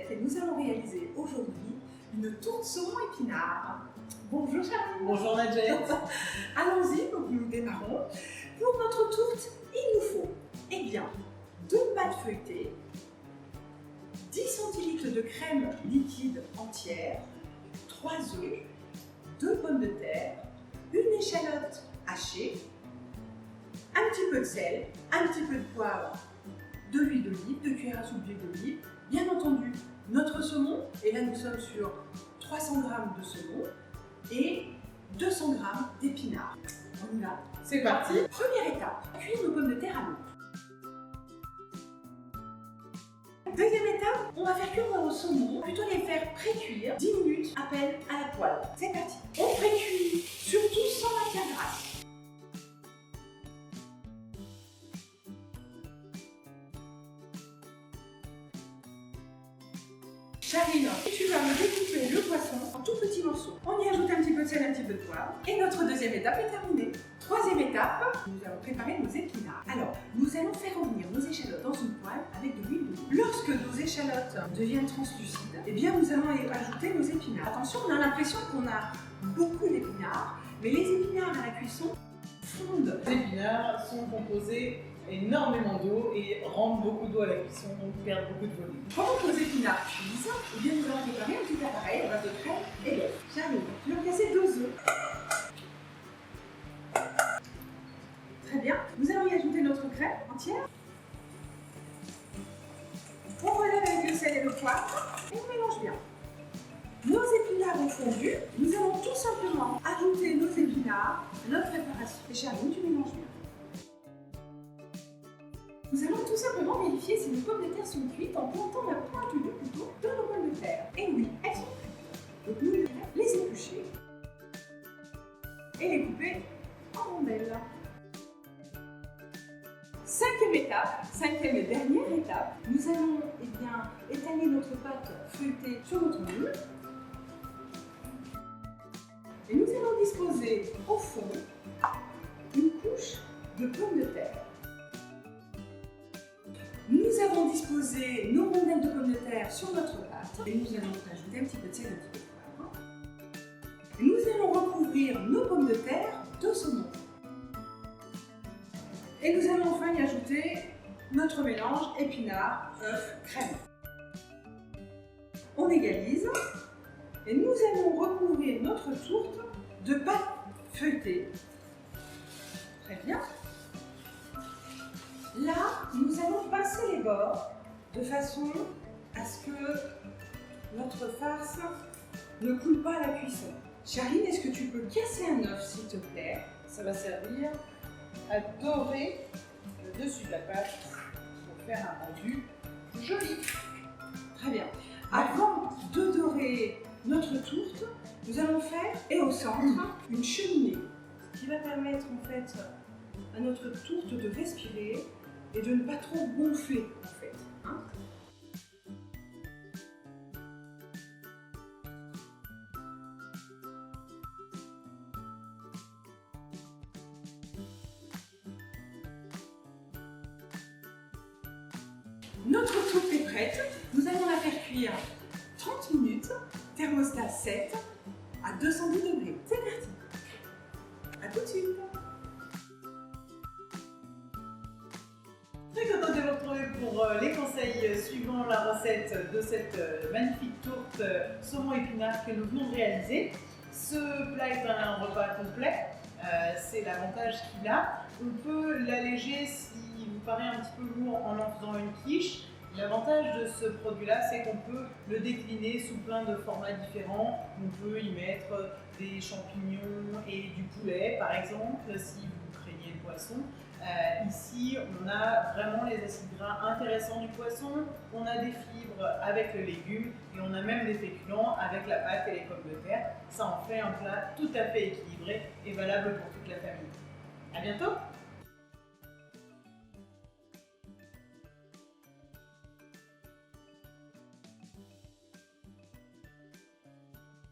Nadjet et nous allons réaliser aujourd'hui une tourte saumon épinard. Bonjour Charline. Bonjour Nadjet. Allons-y, donc nous démarrons. Pour notre tourte, il nous faut 2 pâtes feuilletées, 10 centilitres de crème liquide entière, 3 œufs, 2 pommes de terre, une échalote hachée, un petit peu de sel, un petit peu de poivre, de l'huile d'olive, 2 cuillères à soupe d'huile d'olive, bien entendu notre saumon, et là nous sommes sur 300 g de saumon et 200 g d'épinards. On y va. C'est parti. Première étape, cuire nos pommes de terre à l'eau. Deuxième étape, on va faire cuire nos saumons, plutôt les faire pré-cuire 10 minutes à peine à la poêle. C'est parti. On pré-cuit surtout sans matière grasse. Charline, tu vas me découper le poisson en tout petits morceaux. On y ajoute un petit peu de sel, un petit peu de poivre. Et notre deuxième étape est terminée. Troisième étape, nous allons préparer nos épinards. Alors, nous allons faire revenir nos échalotes dans une poêle avec de l'huile d'olive. Lorsque nos échalotes deviennent translucides, eh bien nous allons ajouter nos épinards. Attention, on a l'impression qu'on a beaucoup d'épinards, mais les épinards à la cuisson fondent. Les épinards sont composés énormément d'eau et rendent beaucoup d'eau à la cuisson, donc perdent beaucoup de volume. Pendant que nos épinards cuisent, eh bien nous allons préparer un petit appareil à base de crème et d'œufs. Charline, tu vas casser 2 œufs. Très bien. Nous allons y ajouter notre crème entière. On relève avec le sel et le poivre et on mélange bien. Nos épinards ont fondu. Nous allons tout simplement ajouter nos épinards à notre préparation. Et Charline, tu mélanges bien. Nous allons tout simplement vérifier si nos pommes de terre sont cuites en plantant la pointe du couteau dans nos pommes de terre. Et oui, elles sont cuites. Donc nous allons les éplucher et les couper en rondelles. Cinquième et dernière étape, nous allons étaler notre pâte feuilletée sur notre moule. Et nous allons disposer au fond une couche de pommes de terre. Nous avons disposé nos rondelles de pommes de terre sur notre pâte et nous allons ajouter un petit peu de sel, un petit peu de poivre. Et nous allons recouvrir nos pommes de terre de saumon. Et nous allons enfin y ajouter notre mélange épinards, œufs, crème. On égalise et nous allons recouvrir notre tourte de pâte feuilletée. Très bien. Là, nous allons passer les bords de façon à ce que notre farce ne coule pas à la cuisson. Charline, est-ce que tu peux casser un œuf, s'il te plaît? Ça va servir à dorer le dessus de la pâte pour faire un rendu joli. Très bien. Avant de dorer notre tourte, nous allons faire, et au centre, une cheminée qui va permettre en fait à notre tourte de respirer et de ne pas trop gonfler en fait. Hein? Notre tourte est prête. Nous allons la faire cuire 30 minutes, thermostat 7 à 210 degrés. C'est parti. À tout de suite. Très contente de vous retrouver pour les conseils suivant la recette de cette magnifique tourte saumon épinard que nous venons de réaliser. Ce plat est un repas complet, c'est l'avantage qu'il a. On peut l'alléger s'il vous paraît un petit peu lourd en faisant une quiche. L'avantage de ce produit-là, c'est qu'on peut le décliner sous plein de formats différents. On peut y mettre des champignons et du poulet, par exemple, si vous craignez le poisson. Ici, on a vraiment les acides gras intéressants du poisson, on a des fibres avec le légume et on a même des féculents avec la pâte et les pommes de terre. Ça en fait un plat tout à fait équilibré et valable pour toute la famille. À bientôt!